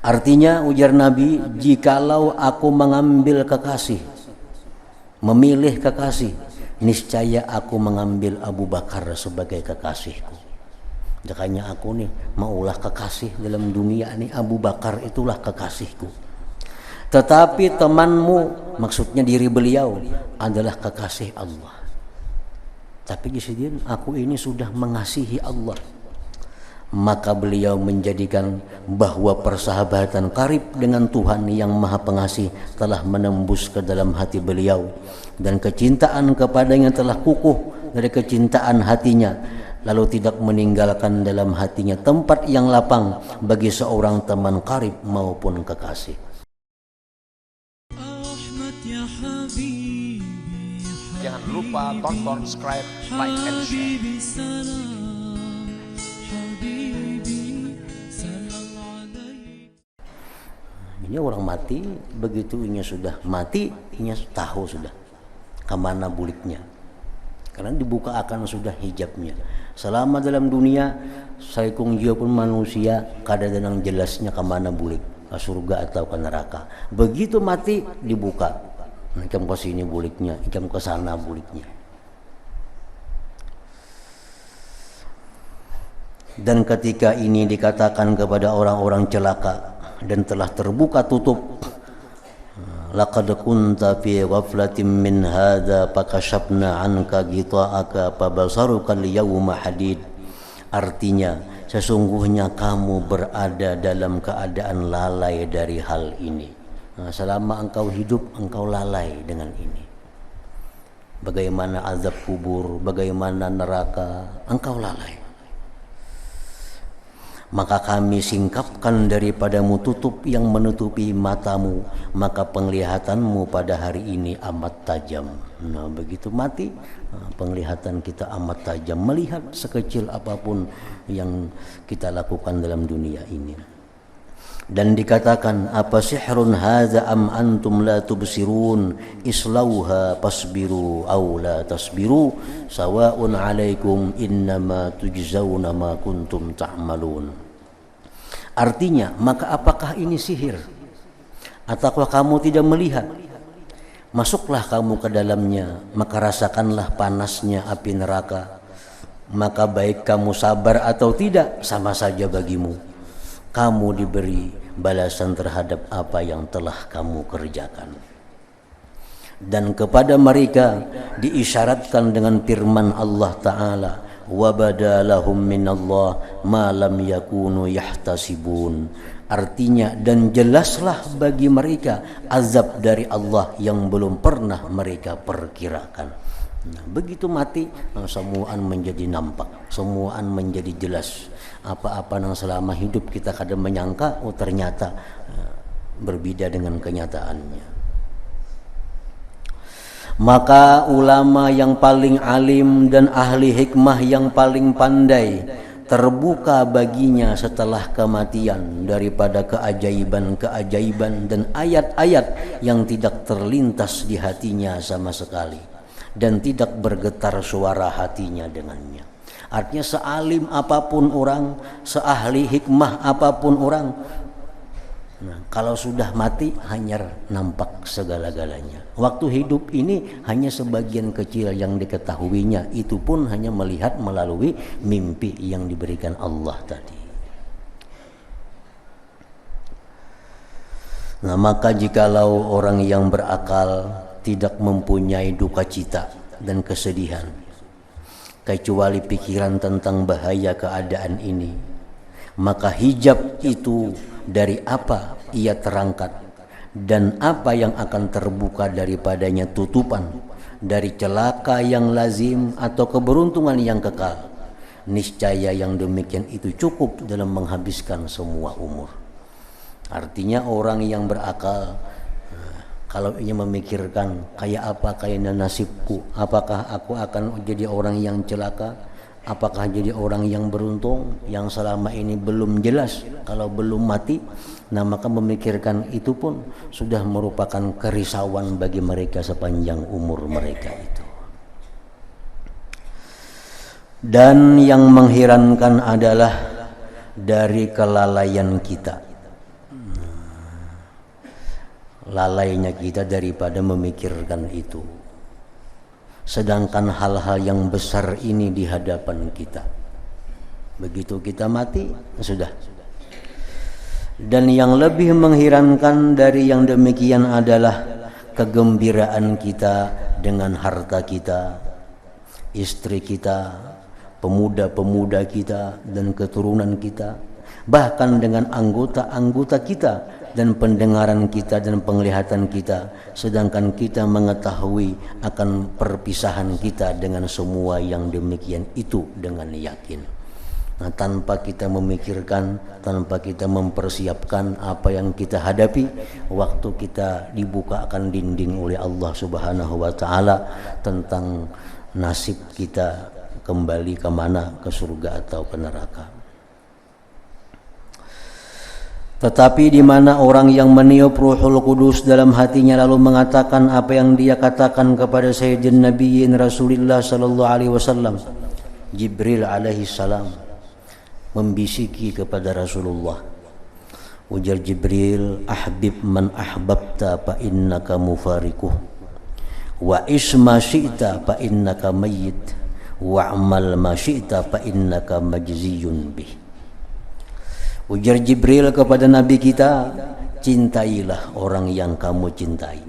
Artinya ujar Nabi, jikalau aku mengambil kekasih, memilih kekasih, niscaya aku mengambil Abu Bakar sebagai kekasihku. Makanya aku nih maulah kekasih dalam dunia nih, Abu Bakar itulah kekasihku. Tetapi temanmu, maksudnya diri beliau, adalah kekasih Allah. Tapi kemudian aku ini sudah mengasihi Allah. Maka beliau menjadikan bahwa persahabatan karib dengan Tuhan yang Maha Pengasih telah menembus ke dalam hati beliau, dan kecintaan kepadanya telah kukuh dari kecintaan hatinya, lalu tidak meninggalkan dalam hatinya tempat yang lapang bagi seorang teman karib maupun kekasih. Jangan lupa tonton, subscribe, like, and share. Ini orang mati, begitu inya sudah mati, inya tahu sudah kemana buliknya, karena dibuka akan sudah hijabnya. Selama dalam dunia saya kung jia pun manusia kada denang jelasnya kemana bulik, ke surga atau ke neraka. Begitu mati dibuka, ikam ke sini buliknya, ikam ke sana buliknya. Dan ketika ini dikatakan kepada orang-orang celaka dan telah terbuka tutup, laqad kunta fi ghaflatin min hadza fakashafna anka ghita'aka fabasaruka al-yawma hadid. Artinya, sesungguhnya kamu berada dalam keadaan lalai dari hal ini. Selama engkau hidup, engkau lalai dengan ini. Bagaimana azab kubur, bagaimana neraka, engkau lalai. Maka kami singkapkan daripadamu tutup yang menutupi matamu, maka penglihatanmu pada hari ini amat tajam. Nah, begitu mati, penglihatan kita amat tajam, melihat sekecil apapun yang kita lakukan dalam dunia ini. Dan dikatakan, apa sihrun hadza am antum la tubsirun islauha fasbiru aw la tasbiru sawaun alaikum innama tujzauna ma kuntum ta'malun. Artinya, maka apakah ini sihir ataukah kamu tidak melihat? Masuklah kamu ke dalamnya, maka rasakanlah panasnya api neraka. Maka baik kamu sabar atau tidak, sama saja bagimu. Kamu diberi balasan terhadap apa yang telah kamu kerjakan. Dan kepada mereka diisyaratkan dengan firman Allah Ta'ala, وَبَدَا لَهُمْ مِنَ اللَّهِ مَا لَمْ يَكُونُوا يَحْتَسِبُونَ. Artinya, dan jelaslah bagi mereka azab dari Allah yang belum pernah mereka perkirakan. Nah, begitu mati, semuaan menjadi nampak, semuaan menjadi jelas. Apa-apa yang selama hidup kita kadang menyangka, oh ternyata berbeda dengan kenyataannya. Maka ulama yang paling alim dan ahli hikmah yang paling pandai terbuka baginya setelah kematian daripada keajaiban-keajaiban dan ayat-ayat yang tidak terlintas di hatinya sama sekali, dan tidak bergetar suara hatinya dengannya. Artinya sealim apapun orang, seahli hikmah apapun orang, nah, kalau sudah mati hanya nampak segala-galanya. Waktu hidup ini hanya sebagian kecil yang diketahuinya, itu pun hanya melihat melalui mimpi yang diberikan Allah tadi. Nah, maka jikalau orang yang berakal tidak mempunyai duka cita dan kesedihan, kecuali pikiran tentang bahaya keadaan ini, maka hijab itu dari apa ia terangkat dan apa yang akan terbuka daripadanya tutupan dari celaka yang lazim atau keberuntungan yang kekal, niscaya yang demikian itu cukup dalam menghabiskan semua umur. Artinya orang yang berakal, kalau ia memikirkan kayak apa kayaknya nasibku, apakah aku akan jadi orang yang celaka, apakah jadi orang yang beruntung, yang selama ini belum jelas kalau belum mati, nah maka memikirkan itu pun sudah merupakan kerisauan bagi mereka sepanjang umur mereka itu. Dan yang mengherankan adalah dari kelalaian kita, lalainya kita daripada memikirkan itu. Sedangkan hal-hal yang besar ini di hadapan kita. Begitu kita mati, sudah. Dan yang lebih mengherankan dari yang demikian adalah kegembiraan kita dengan harta kita, istri kita, pemuda-pemuda kita, dan keturunan kita, bahkan dengan anggota-anggota kita dan pendengaran kita dan penglihatan kita, sedangkan kita mengetahui akan perpisahan kita dengan semua yang demikian itu dengan yakin. Nah, tanpa kita memikirkan, tanpa kita mempersiapkan apa yang kita hadapi, waktu kita dibukakan dinding oleh Allah Subhanahu wa Ta'ala tentang nasib kita kembali kemana, ke surga atau ke neraka. Tetapi di mana orang yang meniup Ruhul Qudus dalam hatinya lalu mengatakan apa yang dia katakan kepada Sayyidina Nabiyyin Rasulullah sallallahu alaihi wasallam, Jibril alaihi salam membisiki kepada Rasulullah, ujar Jibril, ahbib man ahbabta fa innaka mufariquh wa isma syi'ta fa innaka mayyit wa amal ma syi'ta fa innaka majziyun bih. Ujar Jibril kepada Nabi kita, cintailah orang yang kamu cintai.